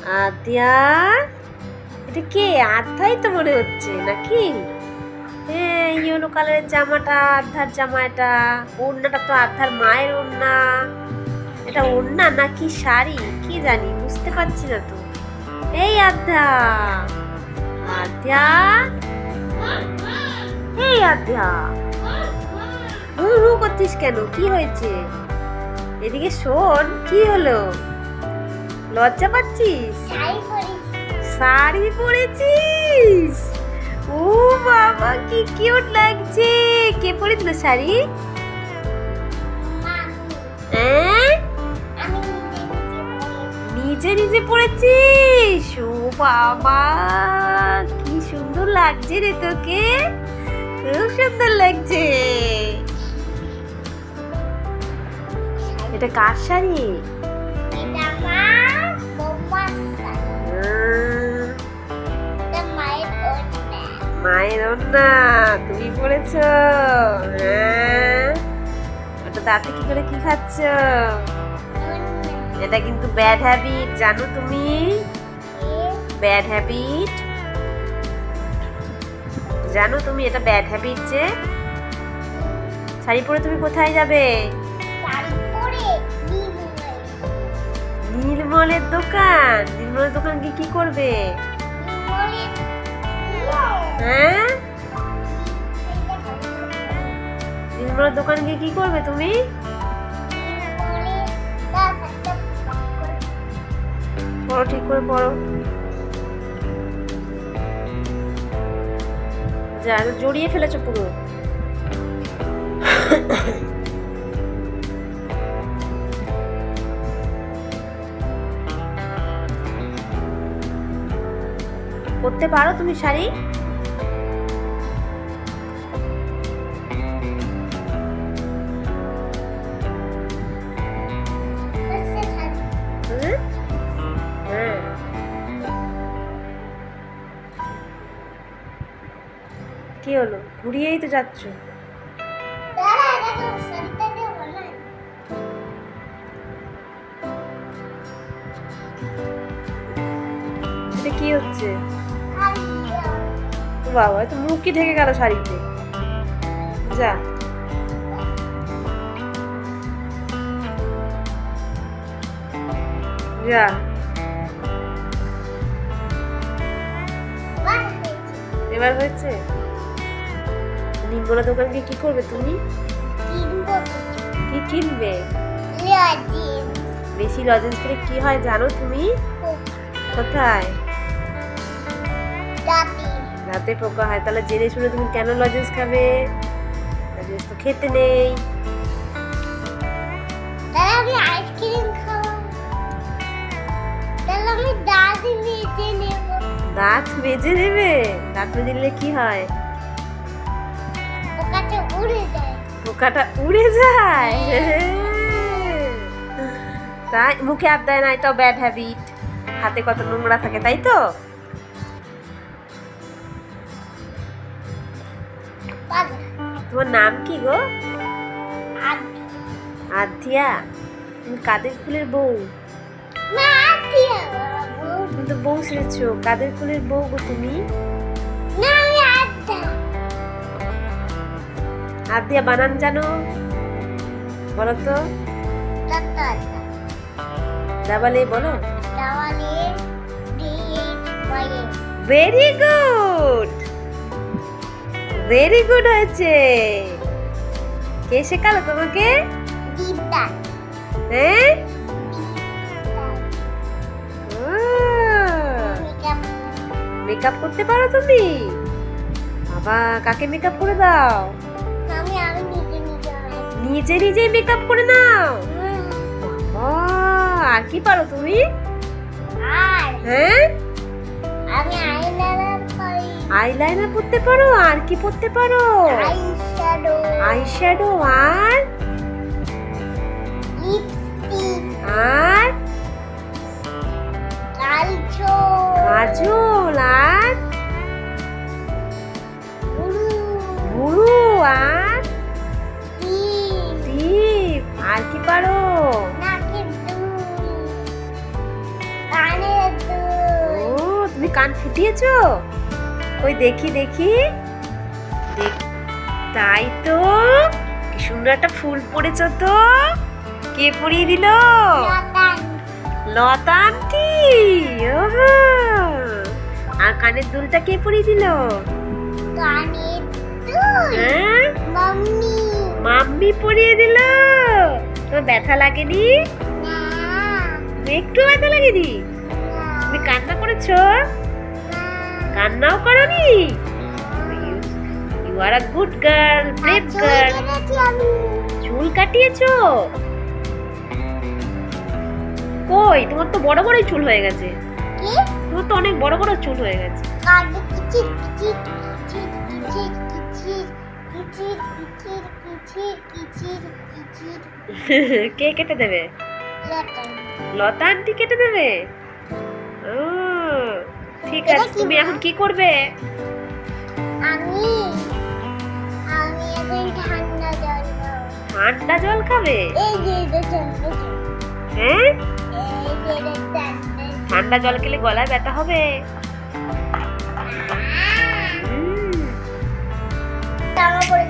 আদ্যা, এটা কে? আদ্যাই তো মনে হচ্ছে নাকি? হ্যাঁ, ইয়েলো কালারের জামাটা আদ্যার জামা। এটা ওড়নাটা তো আদ্যার মায়ের ওড়না। এটা ওড়না নাকি শাড়ি কি জানি, বুঝতে পারছি না তো। এই আদ্যা, আদ্যা, এই আদ্যা, হু হু করছিস কেন? কি হয়েছে? এদিকে শোন, কি হলো? লজ্জা পাচ্ছিস? শাড়ি পরেছিস? ও বাবা, কি কিউট লাগছে। কে পরেছিল শাড়ি? নিজে নিজে পরেছিস? ও বাবা, কি সুন্দর লাগছে রে তোকে, খুব সুন্দর লাগছে। এটা কার শাড়ি? মায়ের ওড়না তুমি পরেছো? ওটা দাঁতে কি করে কি খাচ্ছ? এটা কিন্তু ব্যাড হ্যাবিট, জানো তুমি? ব্যাড হ্যাবিট জানো তুমি? এটা ব্যাড হ্যাবিট যে। শাড়ি পরে তুমি কোথায় যাবে? নীলমলের দোকান। নীলমলের দোকান গিয়ে কি করবে? হ্যাঁ, নীলমলের দোকান গিয়ে কি করবে তুমি? পড়ো, ঠিক করে পড়ো। যা, জড়িয়ে ফেলেছো পুরো। পরতে পারো তুমি শাড়ি? কি হলো? ঘুরিয়েই তো যাচ্ছ। এটা কি হচ্ছে? বাবা, তো মুখ কি ঢেকে গেল শাড়িতে। যা, যা। এবার হয়েছে? নির্মলা দোকান গিয়ে কি করবে তুমি? কি কিনবে? বেশি লজেন্স খেলে কি হয় জানো তুমি? কোথায়? রাতে পোকা হয়। তাহলে জেনে শুনে তুমি কেন লজেন্স খাবে? লজেন্স তো খেতে নেই। দাঁত মেজে নেবে? দাঁত মেজে নিলে কি হয়? পোকাটা উড়ে যায়। তাই মুখে হাত দেয় না, এটাও ব্যাড হ্যাবিট। হাতে কত নোংরা থাকে, তাই তো? তোমার নাম কি গো? আদ্যা। তুমি কাদের ফুলের বউ? তুমি তো বউ সেরেছো। কাদের ফুলের বউ গো তুমি? আদ্যা বানান জানো? বলো তো। ডাবল এ বলো। ভেরি গুড, ভেরি গুড হয়েছে। কে শেখালো তোমাকে? হ্যাঁ, মেকআপ করতে পারো তুমি? বাবা, কাকে মেকআপ করে দাও? নিজে নিজে মেকআপ করে নাও। আর কি পারো তুমি? হ্যাঁ, আইলাইনার পরতে পারো। আর কি পরতে পারো? আইশ্যাডো। আর আর কাজল। আর ভুরু। আর টিপ। আর কি পারো? কানের দুল। কান ফুটিয়েছো? ওই দেখি দেখি। তাই তো, কি সুন্দর একটা ফুল পড়েছ তো। কে পরিয়ে দিল? লতা আন্টি। ওহো, আর কানের দুলটা কে পরিয়ে দিল? কানের দুল মাম্মি। মাম্মি পরিয়ে দিল। তোমার ব্যথা লাগেনি? না। একটু ব্যথা লাগেনি? তুমি কান্না করেছো? কান্নাও করনি? You are a good girl, brave girl. চুল কাটিয়েছো? কই, তোমার তো বড় বড় চুল হয়ে গেছে। কি? তোমার তো অনেক বড় বড় চুল হয়ে গেছে। কানে কিচির কিচির কিচির কিচির কিচির কিচির কিচির কিচির কিচির কিচির। কে কেটে দেবে? লতান। লতা আন্টি কেটে দেবে? ও ঠিক আছে, তুমি এখন কি করবে? আমি এখন ঠান্ডা জল খাবো। ঠান্ডা জল খাবে? এই যে এটা ঠান্ডা জল। হ্যাঁ, এই যে এটা ঠান্ডা জল। ঠান্ডা জল খেলে গলায় ব্যথা হবে। জামা পরে